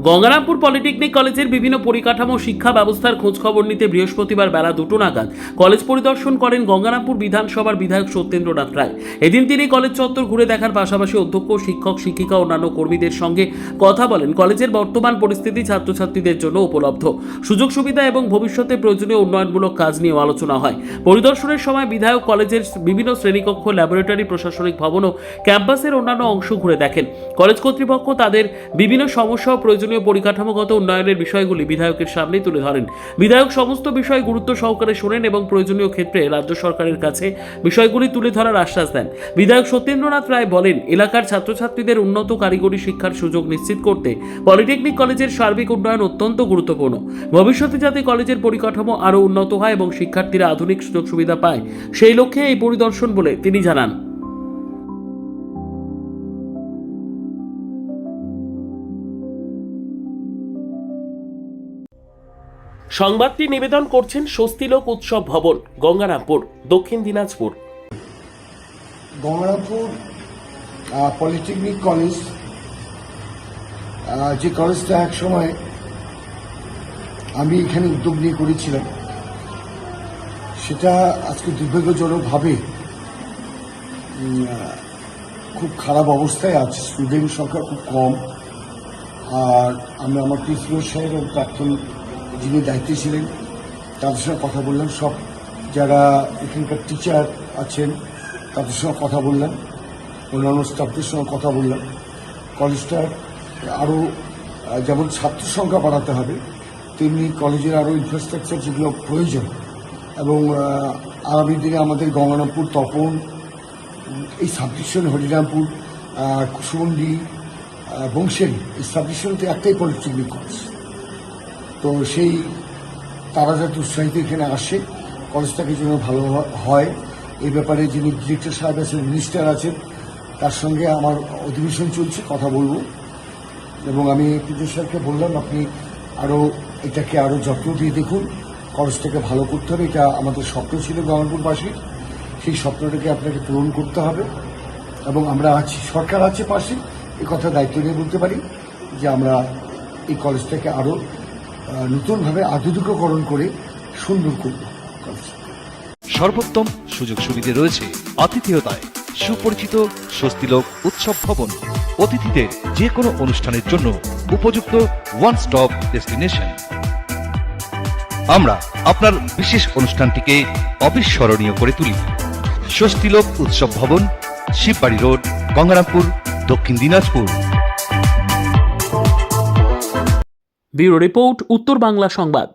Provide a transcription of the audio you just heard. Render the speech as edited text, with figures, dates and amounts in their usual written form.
Gangarampur polytechnic কলেজের বিভিন্ন পরিকাঠামো শিক্ষা ব্যবস্থার খোঁজখবর নিতে বৃহস্পতিবার বেলা 2টা নাগাদ কলেজ পরিদর্শন করেন গঙ্গারামপুর বিধানসভার বিধায়ক সত্যেন্দ্রনাথ রায়। এদিন তিনি কলেজ চত্বর ঘুরে দেখার পাশাপাশি অধ্যক্ষ, শিক্ষক, শিক্ষিকা ও অন্যান্য কর্মীদের সঙ্গে কথা বলেন। কলেজের বর্তমান পরিস্থিতি, ছাত্রছাত্রীদের জন্য উপলব্ধ সুযোগ সুবিধা এবং ভবিষ্যতে প্রয়োজনীয় উন্নয়নমূলক কাজ নিয়ে আলোচনা হয়। পরিদর্শনের সময় বিধায়ক কলেজের বিভিন্ন শ্রেণীকক্ষ, ল্যাবরেটরি, প্রশাসনিক ভবন ও ক্যাম্পাসের অন্যান্য অংশ ঘুরে দেখেন। কলেজ কর্তৃপক্ষ তাদের বিভিন্ন সমস্যা ও প্রয়োজনীয় পরিকাঠামোগত উন্নয়নের বিষয়গুলি বিধায়কের সামনে তুলে ধরেন। বিধায়ক সমস্ত বিষয় গুরুত্ব সহকারে শোনেন এবং প্রয়োজনীয় ক্ষেত্রে রাজ্য সরকারের কাছে বিষয়গুলি তুলে ধরার আশ্বাস দেন। বিধায়ক সত্যেন্দ্রনাথ রায় বলেন, এলাকার ছাত্রছাত্রীদের উন্নত কারিগরি শিক্ষার সুযোগ নিশ্চিত করতে পলিটেকনিক কলেজের সার্বিক উন্নয়ন অত্যন্ত গুরুত্বপূর্ণ। ভবিষ্যতে যাতে কলেজের পরিকাঠামো আরও উন্নত হয় এবং শিক্ষার্থীরা আধুনিক সুযোগ সুবিধা পায়, সেই লক্ষ্যে এই পরিদর্শন বলে তিনি জানান। সংবাদটি নিবেদন করছেন স্বস্তিলোক উৎসব ভবন, গঙ্গারামপুর, দক্ষিণ দিনাজপুর। গঙ্গারামপুর পলিটেকনিক কলেজ, যে কলেজটা এক সময় আমি এখানে উদ্যোগ নিয়ে করেছিলাম, সেটা আজকে দুর্ভাগ্যজনকভাবে খুব খারাপ অবস্থায় আছে। স্টুডেন্ট সংখ্যা খুব কম। আর আমি আমার প্রিন্সিপাল সাহেব এবং প্রাক্তন যিনি দায়িত্বে ছিলেন তাদের সঙ্গে কথা বললাম, সব যারা এখানকার টিচার আছেন তাদের সঙ্গে কথা বললাম, অন্যান্য স্টাফদের সঙ্গে কথা বললাম। কলেজটার আরও যেমন ছাত্র সংখ্যা বাড়াতে হবে, তেমনি কলেজের আরও ইনফ্রাস্ট্রাকচার যেগুলো প্রয়োজন, এবং আগামী দিনে আমাদের গঙ্গারামপুর, তপন, এই সাবডিভিশন, হরিরামপুর, কুসুমন্ডি, বংশেরি, এই সাবডিভিশনতে একটাই পলিটেকনিক কলেজ। তো সেই তারা যাতে উৎসাহিত এখানে আসে, কলেজটাকে যেন ভালো হয়, এই ব্যাপারে যিনি ডিরেক্টর সাহেব আছেন, মিনিস্টার আছেন, তার সঙ্গে আমার অধিবেশন চলছে, কথা বলবো। এবং আমি প্রিন্সিপাল সাহেবকে বললাম, আপনি এটাকে আরও যত্ন দিয়ে দেখুন, কলেজটাকে ভালো করতে হবে। এটা আমাদের স্বপ্ন ছিল গঙ্গারামপুরবাসীর, সেই স্বপ্নটাকে আপনাকে পূরণ করতে হবে। এবং আমরা আছি, সরকার আছে পাশে, এই কথা দায়িত্ব নিয়ে বলতে পারি যে আমরা এই কলেজটাকে আরও নতুনভাবে আধুনিকীকরণ করে সুন্দর করব। সর্বোত্তম সুযোগ সুবিধে রয়েছে আতিথেয়তায়। সুপরিচিত স্বস্তিলোক উৎসব ভবন, অতিথিদের যে কোনো অনুষ্ঠানের জন্য উপযুক্ত ওয়ান স্টপ ডেস্টিনেশন। আমরা আপনার বিশেষ অনুষ্ঠানটিকে অবিস্মরণীয় করে তুলি। স্বস্তিলোক উৎসব ভবন, শিববাড়ি রোড, গঙ্গারামপুর, দক্ষিণ দিনাজপুর। ব্যুরো রিপোর্ট, উত্তর বাংলা সংবাদ।